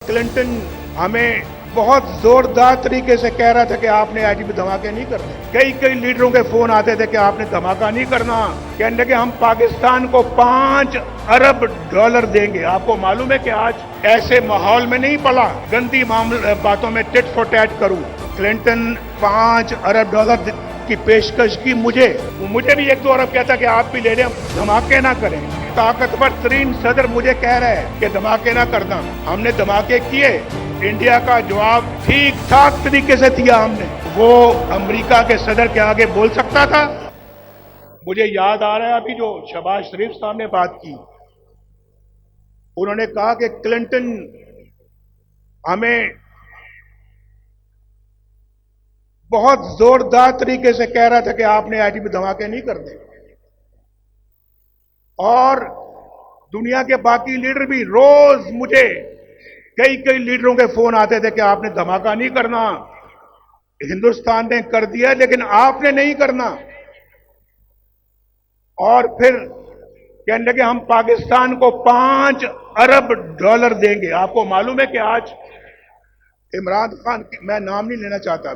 Clinton हमें बहुत जोरदार तरीके से कह रहा था कि आपने एटमी धमाके नहीं करने। कई लीडरों के फोन आते थे कि आपने धमाका नहीं करना, कहने लगे हम पाकिस्तान को 5 अरब डॉलर देंगे। आपको मालूम है कि आज ऐसे माहौल में नहीं पड़ा गंदी बातों में टिट फॉर टैट करूं। क्लिंटन 5 अरब डॉलर की पेशकश की मुझे भी 1-2 अरब कहता कि आप भी ले लें, धमाके ना करें। ताकतवर तरीन सदर मुझे कह रहा है कि धमाके ना करना। हमने धमाके किए, इंडिया का जवाब ठीक ठाक तरीके से दिया हमने। वो अमेरिका के सदर के आगे बोल सकता था। मुझे याद आ रहा है अभी जो शहबाज शरीफ साहब ने बात की, उन्होंने कहा कि क्लिंटन हमें बहुत जोरदार तरीके से कह रहा था कि आपने एटमी धमाके नहीं करने। और दुनिया के बाकी लीडर भी रोज मुझे कई लीडरों के फोन आते थे कि आपने धमाका नहीं करना, हिंदुस्तान ने कर दिया लेकिन आपने नहीं करना। और फिर कहने लगे हम पाकिस्तान को 5 अरब डॉलर देंगे। आपको मालूम है कि आज इमरान खान, मैं नाम नहीं लेना चाहता,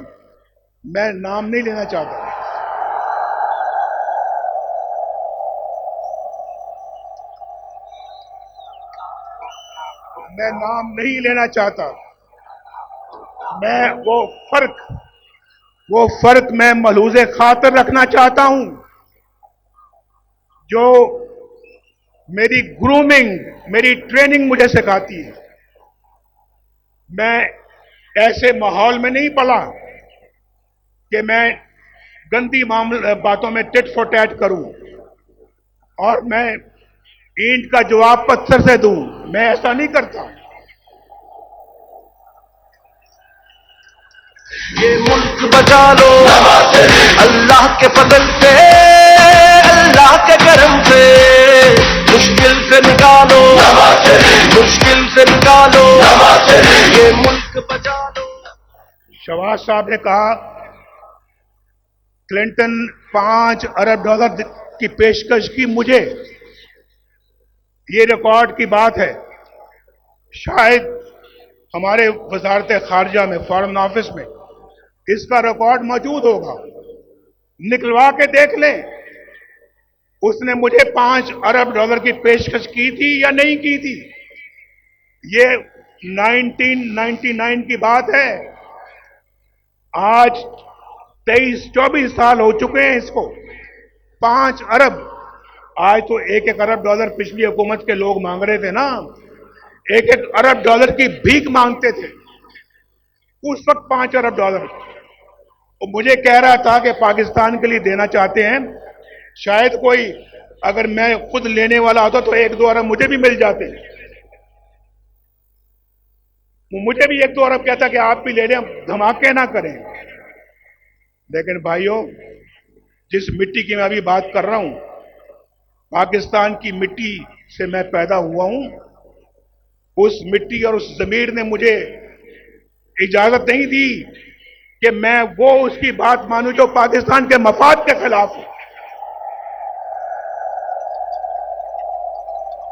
मैं नाम नहीं लेना चाहता, मैं वो फर्क मैं मलहूज़े खातर रखना चाहता हूं जो मेरी ग्रूमिंग, मेरी ट्रेनिंग मुझे सिखाती है। मैं ऐसे माहौल में नहीं पड़ा कि मैं गंदी बातों में टिट फॉर टैट करूं और मैं ईंट का जवाब पत्थर से दूं। मैं ऐसा नहीं करता। ये मुल्क बचा लो अल्लाह के फजल से, अल्लाह के करम से। मुश्किल से निकालो, मुश्किल से निकालो, ये मुल्क बचा लो। शहबाज साहब ने कहा क्लिंटन 5 अरब डॉलर की पेशकश की मुझे। ये रिकॉर्ड की बात है। शायद हमारे वजारत खारजा में, फॉरेन ऑफिस में इसका रिकॉर्ड मौजूद होगा, निकलवा के देख लें उसने मुझे 5 अरब डॉलर की पेशकश की थी या नहीं की थी। ये 1999 की बात है। आज 23-24 साल हो चुके हैं इसको। 5 अरब, आज तो 1-1 अरब डॉलर पिछली हुकूमत के लोग मांग रहे थे ना, 1-1 अरब डॉलर की भीख मांगते थे उस वक्त। 5 अरब डॉलर वो मुझे कह रहा था कि पाकिस्तान के लिए देना चाहते हैं। शायद कोई, अगर मैं खुद लेने वाला होता तो 1-2 अरब मुझे भी मिल जाते। मुझे भी 1-2 अरब कहता कि आप भी ले लें, धमाके ना करें। लेकिन भाइयों, जिस मिट्टी की मैं अभी बात कर रहा हूं, पाकिस्तान की मिट्टी से मैं पैदा हुआ हूं। उस मिट्टी और उस जमीर ने मुझे इजाजत नहीं दी कि मैं वो उसकी बात मानूं जो पाकिस्तान के मफाद के खिलाफ हो।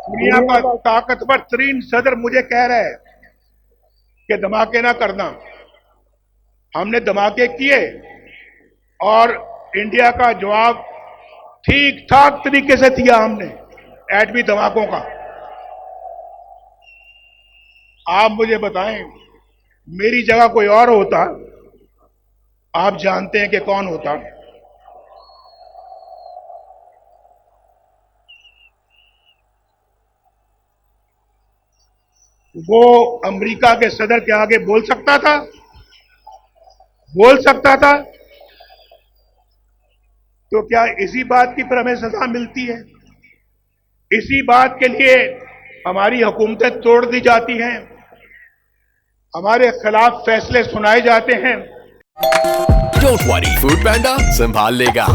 दुनिया का ताकतवर तरीन सदर मुझे कह रहा है कि धमाके ना करना। हमने धमाके किए और इंडिया का जवाब ठीक ठाक तरीके से दिया हमने एटमी धमाकों का। आप मुझे बताएं, मेरी जगह कोई और होता, आप जानते हैं कि कौन होता। वो अमेरिका के सदर के आगे बोल सकता था। तो क्या इसी बात की फिर हमें सजा मिलती है? इसी बात के लिए हमारी हुकूमतें तोड़ दी जाती हैं, हमारे खिलाफ फैसले सुनाए जाते हैं। Don't worry, फूड पांडा संभाल लेगा।